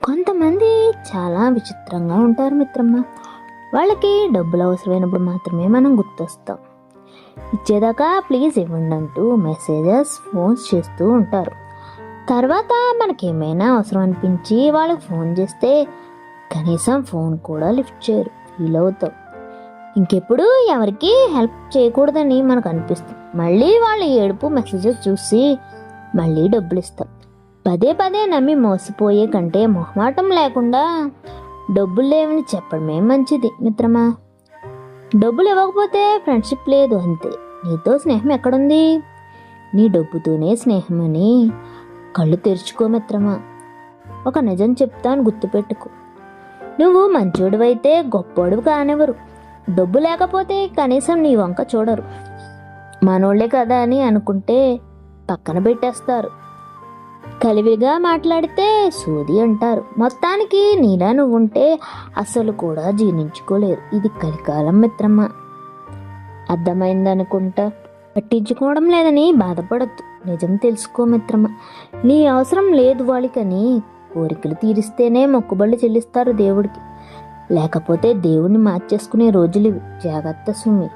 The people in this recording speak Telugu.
కొంతమంది చాలా విచిత్రంగా ఉంటారు మిత్రమ్మ. వాళ్ళకి డబ్బులు అవసరమైనప్పుడు మాత్రమే మనం గుర్తొస్తాం. ఇచ్చేదాకా ప్లీజ్ ఇవ్వండి అంటూ మెసేజెస్, ఫోన్స్ చేస్తూ ఉంటారు. తర్వాత మనకేమైనా అవసరం అనిపించి వాళ్ళకి ఫోన్ చేస్తే కనీసం ఫోన్ కూడా లిఫ్ట్ చేయరు. ఫీల్ అవుతాం. ఇంకెప్పుడు ఎవరికి హెల్ప్ చేయకూడదని మనకు అనిపిస్తుంది. మళ్ళీ వాళ్ళ ఏడుపు మెసేజెస్ చూసి మళ్ళీ డబ్బులు ఇస్తాం. పదే పదే నమ్మి మోసపోయే కంటే మొహమాటం లేకుండా డబ్బులు లేవని చెప్పడమే మంచిది మిత్రమా. డబ్బులు ఇవ్వకపోతే ఫ్రెండ్షిప్ లేదు అంతే. నీతో స్నేహం ఎక్కడుంది? నీ డబ్బుతోనే స్నేహం అని కళ్ళు తెరుచుకో మిత్రమా. ఒక నిజం చెప్తాను, గుర్తుపెట్టుకో. నువ్వు మంచోడివైతే గొప్పోడివి కానివ్వరు. డబ్బు లేకపోతే కనీసం నీ వంక చూడరు. మనోళ్లే కదా అని అనుకుంటే పక్కన పెట్టేస్తారు. కలివిగా మాట్లాడితే సోది అంటారు. మొత్తానికి నీలా నువ్వుంటే అసలు కూడా జీర్ణించుకోలేరు. ఇది కలికాలం మిత్రమా. అర్థమైందనుకుంటా. పట్టించుకోవడం లేదని బాధపడద్దు. నిజం తెలుసుకో మిత్రమా. నీ అవసరం లేదు వాళ్ళకని కోరికలు తీరిస్తేనే మొక్కుబళ్ళు చెల్లిస్తారు దేవుడికి. లేకపోతే దేవుణ్ణి మార్చేసుకునే రోజులు ఇవి. జాగ్రత్త సుమి.